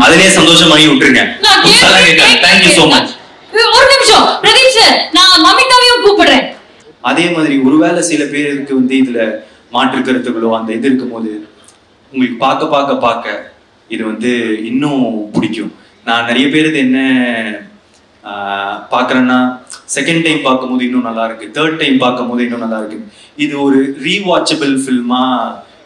அதுலயே சந்தோஷமாகி விட்டுருங்க. Thank you so much. ஒரு நிமிஷம் பிரதீப் சார், நான் மமிதாவையும் கூப்பிடுறேன். அதே மாதிரி ஒருவேளை சில பேருக்கு வந்து இதுல மாற்று கருத்துக்களோ அந்த இது இருக்கும் போது உங்களுக்கு பார்க்க இது வந்து இன்னும் பிடிக்கும். நான் நிறைய பேர் இது என்ன பாக்குறேன்னா, செகண்ட் டைம் பார்க்கும்போது இன்னும் நல்லா இருக்கு, தேர்ட் டைம் பார்க்கும்போது இன்னும் நல்லா இருக்கு. இது ஒரு ரீவாட்சபிள் ஃபில்மா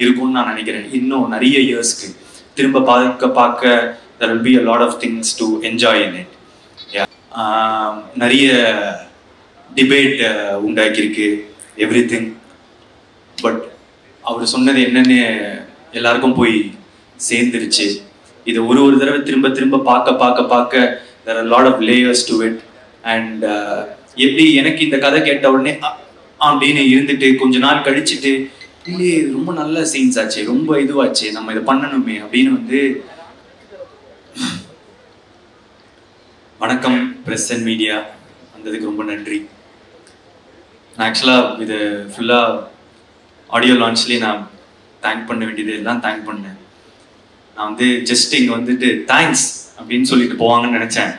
இருக்கும்னு நான் நினைக்கிறேன். இன்னும் நிறைய இயர்ஸ்க்கு திரும்ப பார்க்க there will be a lot of things to enjoy in it. நிறைய டிபேட் உண்டாக்கியிருக்கு எவ்ரிதிங். பட் அவர் சொன்னது என்னன்னு எல்லாருக்கும் போய் சேர்ந்துருச்சு. இதை ஒரு தடவை திரும்ப பார்க்க there are a lot of layers to it. And எப்படி எனக்கு இந்த கதை கேட்ட உடனே அப்படின்னு இருந்துட்டு கொஞ்ச நாள் கழிச்சுட்டு இல்லையே ரொம்ப நல்ல சீன்ஸ் ஆச்சு, ரொம்ப இதுவாச்சு, நம்ம இதை பண்ணணுமே அப்படின்னு வந்து. வணக்கம் பிரஸ் அண்ட் மீடியா வந்ததுக்கு ரொம்ப நன்றி. நான் ஆக்சுவலாக இது ஃபுல்லாக ஆடியோ லான்ச்லேயே நான் தேங்க் பண்ண வேண்டியது எல்லாம் தேங்க் பண்ணேன். நான் வந்து ஜஸ்ட் இங்கே வந்துட்டு தேங்க்ஸ் அப்படின்னு சொல்லிட்டு போவாங்கன்னு நினச்சேன்.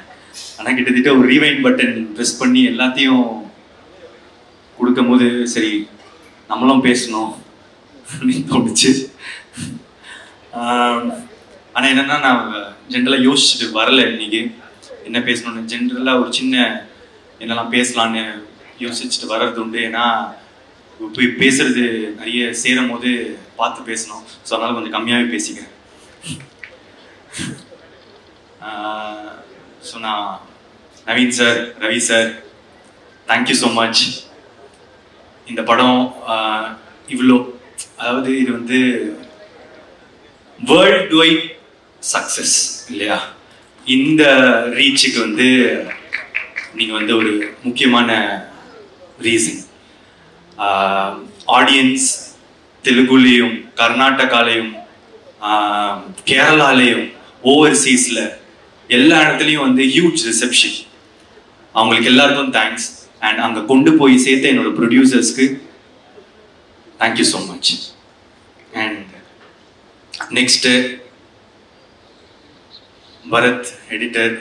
ஆனால் கிட்டத்தட்ட ஒரு ரீவைண்ட் பட்டன் ப்ரெஸ் பண்ணி எல்லாத்தையும் கொடுக்கும் போது சரி நம்மளும் பேசணும் அப்படின்னு தோணுச்சு. ஆனால் என்னென்னா நான் ஜென்ரலாக யோசிச்சுட்டு வரல இன்னைக்கு என்ன பேசணும்னு. ஜென்ரலாக ஒரு சின்ன என்னெல்லாம் பேசலான்னு யோசிச்சுட்டு வர்றது உண்டு. ஏன்னா போய் பேசுறது நிறைய சேரும் போது பார்த்து பேசணும். ஸோ அதனால கொஞ்சம் கம்மியாகவே பேசிக்கிறேன். ஸோ நான் Naveen sir, Ravi sir, thank you so much. இந்த படம் இவ்வளோ, அதாவது இது வந்து வேர்ல்டு வைட் சக்ஸஸ் இல்லையா? இந்த ரீச்சுக்கு வந்து நீங்கள் வந்து ஒரு முக்கியமான ரீசன். ஆடியன்ஸ் தெலுங்குலேயும் கர்நாடகாலையும் கேரளாலையும் ஓவர்சீஸில் எல்லா இடத்துலையும் வந்து ஹியூஜ் ரிசப்ஷன். அவங்களுக்கு எல்லாருக்கும் தேங்க்ஸ். அண்ட் அங்கே கொண்டு போய் சேர்த்த என்னோட ப்ரொடியூசர்ஸ்க்கு thank you so much. And next Bharath editor,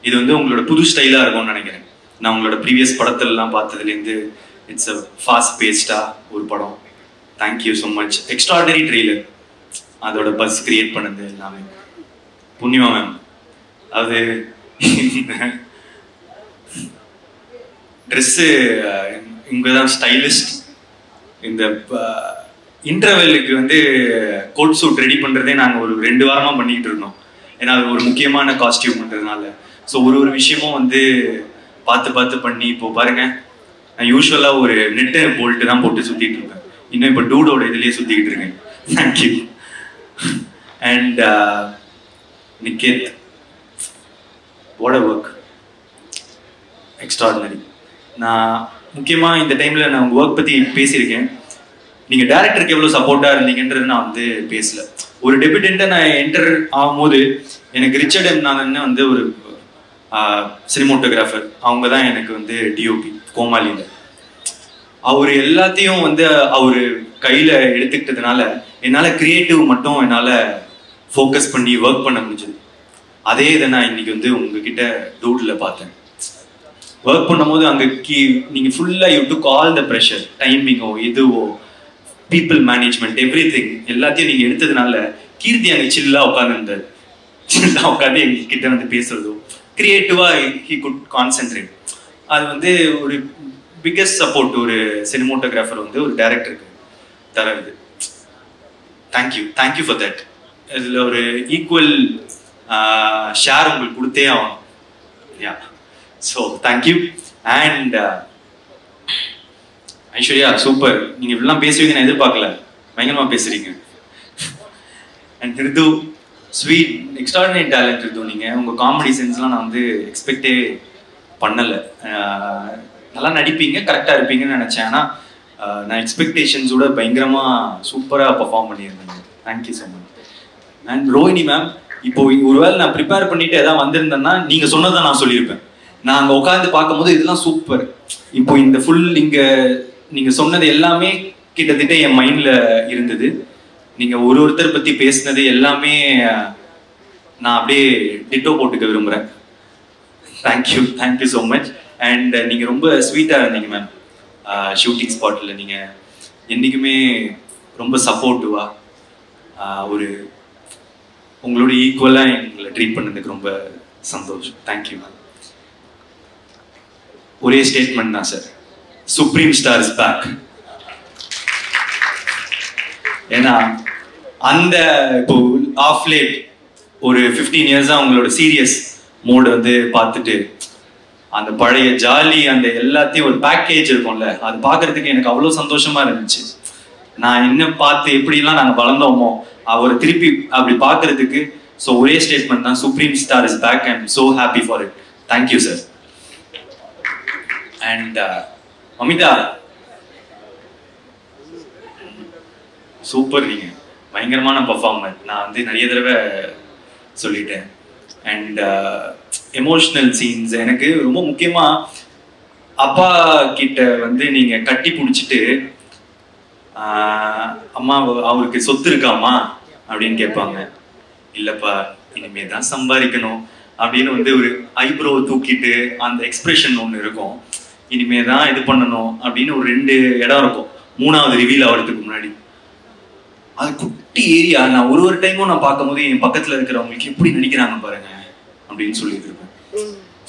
இது வந்து உங்களோட புது ஸ்டைலாக இருக்கும்னு நினைக்கிறேன். நான் உங்களோட ப்ரீவியஸ் படத்திலலாம் பார்த்ததுலேருந்து இட்ஸ் அ ஃபாஸ்ட் பேஸ்டாக ஒரு படம். Thank you so much. Extraordinary trailer, அதோட பஸ் கிரியேட் பண்ணது எல்லாமே புண்ணியமா மேம். அது ட்ரெஸ்ஸு இங்கே தான் ஸ்டைலிஸ்ட். இந்த இன்டர்வெல்லுக்கு வந்து கோட் சூட் ரெடி பண்ணுறதே நாங்கள் ஒரு 2 வாரமாக பண்ணிக்கிட்டு இருந்தோம். ஏன்னா அது ஒரு முக்கியமான காஸ்டியூம்ன்றதுனால. ஸோ ஒரு விஷயமும் வந்து பார்த்து பண்ணி இப்போ பாருங்க, நான் யூஸ்வலாக ஒரு நெட்டு போல்ட்டு தான் போட்டு சுற்றிட்டு இருப்பேன். இன்னும் இப்போ டூடோட இதுலேயே சுற்றிக்கிட்டு இருக்கேன். Thank you. And Niket, what a work, extraordinary. நான் முக்கியமாக இந்த டைமில் நான் உங்கள் ஒர்க் பற்றி பேசியிருக்கேன். நீங்கள் டேரக்டருக்கு எவ்வளோ சப்போர்ட்டாக இருந்தீங்கன்றது நான் வந்து பேசலை. ஒரு டெபியூட்டண்ட்டை நான் என்டர் ஆகும்போது எனக்கு ரிச்சர்ட் எம் நாகன்னு வந்து ஒரு சினிமோட்டோகிராஃபர், அவங்க தான் எனக்கு வந்து டிஓபி கோமாளியில். அவர் எல்லாத்தையும் வந்து அவர் கையில் எடுத்துக்கிட்டதுனால என்னால் கிரியேட்டிவ் மட்டும் என்னால் ஃபோக்கஸ் பண்ணி ஒர்க் பண்ண முடிஞ்சது. அதே இதை நான் இன்னைக்கு வந்து உங்ககிட்ட டூடில் பார்த்தேன். ஒர்க் பண்ணும்போது அங்கே நீங்கள் ஃபுல்லாக you took all the pressure, டைமிங்கோ இதுவோ பீப்புள் மேனேஜ்மெண்ட் எவ்ரிதிங் எல்லாத்தையும் நீங்கள் எடுத்ததுனால கீர்த்தி அங்கே சில்லாக உட்காந்துருந்தார். சில்லாக உட்காந்து எங்ககிட்ட வந்து பேசுறதோ கிரியேட்டிவாக ஹி குட் கான்சென்ட்ரேட். அது வந்து ஒரு பிக்கஸ்ட் சப்போர்ட் ஒரு சினிமோட்டோகிராஃபர் வந்து ஒரு டைரக்டருக்கு தரது. Thank you for that. இதில் ஒரு ஈக்குவல் ஷேர் உங்களுக்கு கொடுத்தே ஆகணும். Yeah, so thank you. And Aishwarya super, நீங்கள் இப்படிலாம் பேசுவீங்க நான் எதிர்பார்க்கல, பயங்கரமாக பேசுறீங்க. And Ritu sweet, extraordinary talent Ritu. நீங்கள் உங்கள் காமெடி சென்ஸ்லாம் நான் வந்து எக்ஸ்பெக்டே பண்ணலை. நல்லா நடிப்பீங்க, கரெக்டாக இருப்பீங்கன்னு நினச்சேன். ஆனால் நான் எக்ஸ்பெக்டேஷன்ஸோட பயங்கரமாக சூப்பராக பர்ஃபார்ம் பண்ணியிருந்தேன். Thank you so much. And Rohini ma'am, இப்போ ஒருவேளை நான் ப்ரிப்பேர் பண்ணிட்டு எதாவது வந்திருந்தேன்னா நீங்கள் சொன்னதை நான் சொல்லியிருப்பேன். நான் அங்கே உட்காந்து பார்க்கும்போது இதெல்லாம் சூப்பர். இப்போ இந்த ஃபுல் இங்கே நீங்கள் சொன்னது எல்லாமே கிட்டத்தட்ட என் மைண்டில் இருந்தது. நீங்கள் ஒருத்தர் பற்றி பேசினது எல்லாமே நான் அப்படியே டிட்டோ போட்டுக்க விரும்புகிறேன். Thank you so much. அண்ட் நீங்கள் ரொம்ப ஸ்வீட்டாக இருந்தீங்க மேம். ஷூட்டிங் ஸ்பாட்டில் நீங்கள் என்றைக்குமே ரொம்ப சப்போர்ட்டிவாக ஒரு உங்களோட ஈக்குவலாக எங்களை ட்ரீட் பண்ணதுக்கு ரொம்ப சந்தோஷம். Thank you ma'am. ஒரே ஸ்டேட்மெண்ட் தான் sir, Supreme Star is back. ஏன்னா அந்த இப்போ ஆஃப் லேட் ஒரு 15 இயர்ஸா உங்களோட சீரியஸ் மோடு வந்து பார்த்துட்டு அந்த பழைய ஜாலி அந்த எல்லாத்தையும் ஒரு பேக்கேஜ் இருக்கும்ல, அது பார்க்கறதுக்கு எனக்கு அவ்வளோ சந்தோஷமா இருந்துச்சு. நான் என்ன பார்த்து எப்படிலாம் நாங்கள் வளர்ந்தோமோ அவரை திருப்பி அப்படி பார்க்கறதுக்கு. ஸோ ஒரே ஸ்டேட்மெண்ட் தான், Supreme Star is back. I am so happy for it. Thank you sir. And Amitha super, நீங்க பயங்கரமான பர்ஃபார்மர். நான் வந்து நிறைய தடவை சொல்லிட்டேன். அண்ட் எமோஷ்னல் சீன்ஸ் எனக்கு ரொம்ப முக்கியமா அப்பா கிட்ட வந்து நீங்க கட்டி பிடிச்சிட்டு அம்மா அவருக்கு சொத்து இருக்காமா அப்படின்னு கேட்பாங்க. இல்லப்பா இனிமே தான் சம்பாதிக்கணும் அப்படின்னு வந்து ஒரு ஐப்ரோ தூக்கிட்டு அந்த எக்ஸ்பிரஷன் ஒன்று இருக்கும். இனிமே தான் இது பண்ணணும் அப்படின்னு ஒரு 2 இடம் இருக்கும் 3வது ரிவீல் ஆகிறதுக்கு முன்னாடி. அது குட்டி ஏரியா. நான் ஒரு டைமும் நான் பார்க்கும்போது என் பக்கத்துல இருக்கிறவங்களுக்கு எப்படி நடிக்கிறாங்க பாருங்க அப்படின்னு சொல்லிட்டு இருப்பேன்.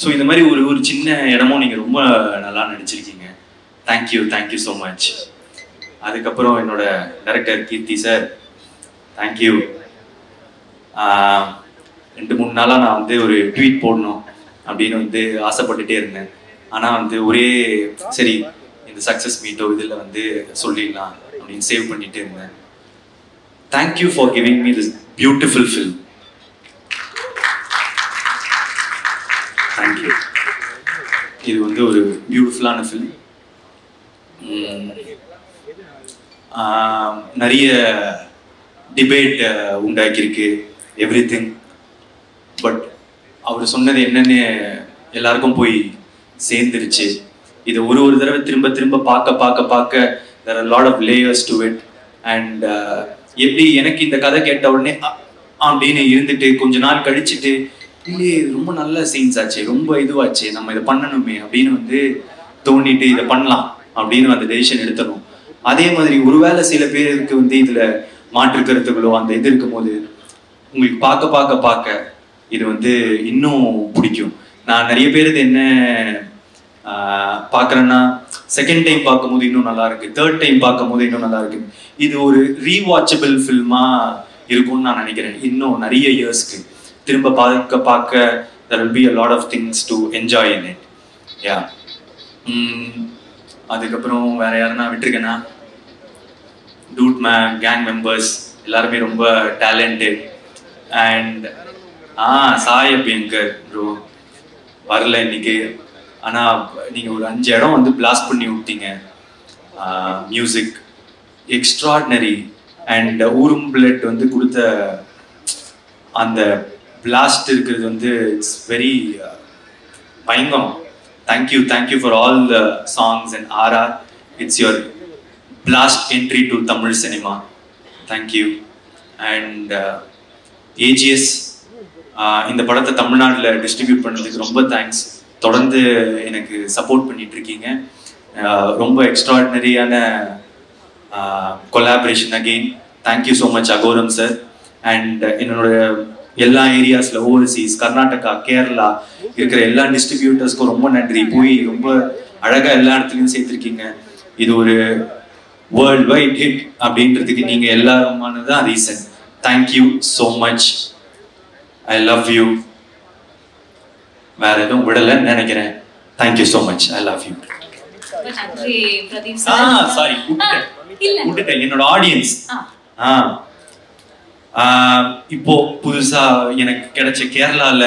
ஸோ இந்த மாதிரி ஒரு சின்ன இடமும் நீங்க ரொம்ப நல்லா நடிச்சிருக்கீங்க. Thank you so much. அதுக்கப்புறம் என்னோட டைரக்டர் கீர்த்தி சார், தேங்க்யூ. 2-3 நாளா நான் வந்து ஒரு ட்வீட் போடணும் அப்படின்னு வந்து ஆசைப்பட்டுட்டே இருந்தேன். ஆனா வந்து ஒரே சரி இந்த சக்சஸ் மீட்டோ இதுல வந்து சொல்லிடலாம் அப்படின்னு சேவ் பண்ணிட்டே இருந்தேன். Thank you for giving me this beautiful film. Thank you. இது வந்து ஒரு பியூட்டிஃபுல்லான ஃபில்ம். நிறைய டிபேட் உண்டாக்கியிருக்கு எவ்ரிதிங். பட் அவர் சொன்னது என்னன்னு எல்லாருக்கும் போய் சேர்ந்துருச்சு. இதை ஒரு தடவை திரும்ப பார்க்க there are a lot of layers to it. And எப்படி எனக்கு இந்த கதை கேட்ட உடனே அப்படின்னு இருந்துட்டு கொஞ்ச நாள் கழிச்சுட்டு இல்லையே ரொம்ப நல்ல சீன்ஸ் ஆச்சு, ரொம்ப இதுவாச்சு, நம்ம இதை பண்ணணுமே அப்படின்னு வந்து தோண்டிட்டு இதை பண்ணலாம் அப்படின்னு அந்த டெசிஷன் எடுத்தணும். அதே மாதிரி ஒருவேளை சில பேருக்கு வந்து இதுல மாற்று கருத்துக்களோ அந்த இது இருக்கும் போது உங்களுக்கு பார்க்க இது வந்து இன்னும் பிடிக்கும். நான் நிறைய பேர் இது என்ன பார்க்குறேன்னா செகண்ட் டைம் பார்க்கும்போது இன்னும் நல்லா இருக்கு, தேர்ட் டைம் பார்க்கும்போது இன்னும் நல்லா இருக்கு. இது ஒரு ரீவாட்சபிள் ஃபில்மா இருக்கும்னு நான் நினைக்கிறேன். இன்னும் நிறைய இயர்ஸ்க்கு திரும்ப பார்க்க there will be a lot of things to enjoy in it. யா அதுக்கப்புறம் வேற யாருன்னா விட்டுருக்கேன்னா டூட் கேங் மெம்பர்ஸ் எல்லாருமே ரொம்ப டேலண்டட். அண்ட் சாயப் எங்கர் ப்ரோ வரல இன்னைக்கு. ஆனா நீங்க ஒரு 5 இடம் வந்து பிளாஸ்ட் பண்ணி விட்டீங்க. Music extraordinary. அண்ட் ஊரும் பிளட் வந்து கொடுத்த அந்த பிளாஸ்ட் இருக்கிறது வந்து இட்ஸ் வெரி பயங்கரம். Thank you for all the songs and RR. It's your blast entry to Tamil cinema. Thank you. And AGS இந்த படத்தை தமிழ்நாட்டில் டிஸ்ட்ரிபியூட் பண்ணதுக்கு ரொம்ப தேங்க்ஸ். தொடர்ந்து எனக்கு சப்போர்ட் பண்ணிட்டு இருக்கீங்க. ரொம்ப எக்ஸ்ட்ராடினரியான collaboration again. Thank you so much Aghoram sir. And என்னோட எல்லா ஏரியாஸ்ல ஓவர்சீஸ் கர்நாடகா கேரளா இருக்கிற எல்லா டிஸ்ட்ரிபியூட்டர்ஸ்க்கும் ரொம்ப நன்றி. போய் ரொம்ப அழகா எல்லா இடத்துலையும் சேர்த்துருக்கீங்க. இது ஒரு வேர்ல்ட் வைட் ஹிட் அப்படின்றதுக்கு நீங்க எல்லாருமானதான் reason. Thank you so much. I love you. வேற எதுவும் விடலன்னு நினைக்கிறேன். Thank you so much. I love you. Sorry விட்டுட்டேன். என்னோட ஆடியன்ஸ் இப்போ புதுசா எனக்கு கிடைச்ச கேரளால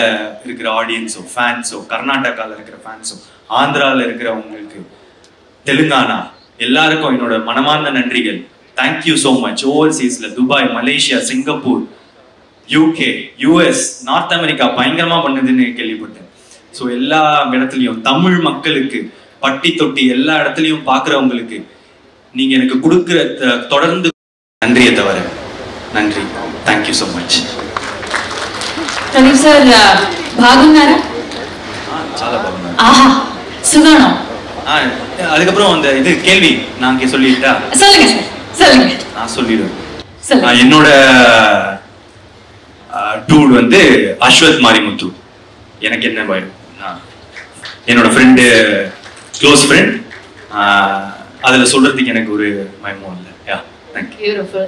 இருக்கிற ஆடியன்ஸோ ஃபேன்ஸோ கர்நாடகால இருக்கிற ஃபேன்ஸோ ஆந்திரால இருக்கிறவங்களுக்கு தெலுங்கானா எல்லாருக்கும் என்னோட மனமார்ந்த நன்றிகள். Thank you so much. ஓவர்சீஸ்ல Dubai, Malaysia, Singapore, UK, US, North America பயங்கரமா பண்ணுதுன்னு கேள்விப்பட்டேன். ஸோ எல்லா இடத்துலையும் தமிழ் மக்களுக்கு பட்டி தொட்டி எல்லா இடத்துலையும் பார்க்குறவங்களுக்கு நீங்க எனக்கு கொடுக்குற தொடர்ந்து நன்றியை தவிர நன்றி. Thank you so much. Pradeep sir பாகுన్నారా? చాలా బాగున్నారు. ஆஹா சுகானம். அதுக்கப்புறம் அந்த இது கேள்வி நான் சொல்லிட்டா? சொல்லுங்க சார் சொல்லுங்க. நான் சொல்லிடுவேன். சொல்லுங்க. என்னோட டூல் வந்து அஸ்வத் மாரிமுத்து. எனக்கு என்ன பயம், என்னோட ஃப்ரெண்டு, க்ளோஸ் ஃப்ரெண்ட், அதுல சொல்றதுக்கு எனக்கு ஒரு பயமும் இல்லை. பியூட்டிஃபுல்.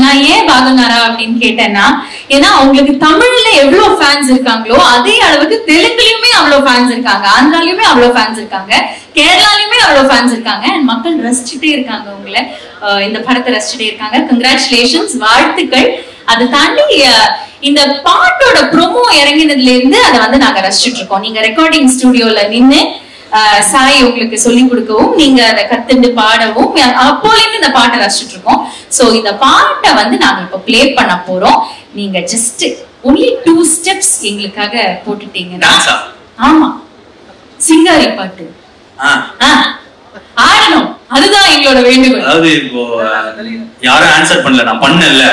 நான் ஏன் பாகுனாரா அப்படின்னு கேட்டேன்னா, ஏன்னா அவங்களுக்கு தமிழ்ல எவ்வளவு ஃபேன்ஸ் இருக்காங்களோ அதே அளவுக்கு தெலுங்குலயுமே அவ்வளவு ஃபேன்ஸ் இருக்காங்க, ஆந்திராலயுமே அவ்வளவு ஃபேன்ஸ் இருக்காங்க, கேரளாலயுமே அவ்வளவு ஃபேன்ஸ் இருக்காங்க. மக்கள் ரசிச்சுட்டே இருக்காங்க உங்களை, இந்த படத்தை ரசிச்சுட்டே இருக்காங்க. கங்க்ராச்சுலேஷன்ஸ், வாழ்த்துக்கள். அதை தாண்டி இந்த பாட்டோட ப்ரோமோ இறங்கினதுல இருந்து அதை வந்து நாங்க ரசிச்சுட்டு இருக்கோம். நீங்க ரெக்கார்டிங் ஸ்டுடியோல நின்று சாய் உங்களுக்கு சொல்லி கொடுக்கவும், நீங்க அதை கத்துண்டு பாடவும், அப்போல இருந்து இந்த பாட்டை ரசிச்சுட்டு இருக்கோம். சோ இந்த பாட்டை வந்து நாங்க இப்ப பிளே பண்ண போறோம். நீங்க ஜஸ்ட் ஒன்லி 2 ஸ்டெப்ஸ் எங்களுக்காக போட்டுட்டீங்கன்னா, ஆமா சிங்காரி பாட்டு ஆடணும், அதுதான் எங்களோட வேண்டுகோள். அதாவது இப்போ யாரும் ஆன்சர் பண்ணல, நான் பண்ணல.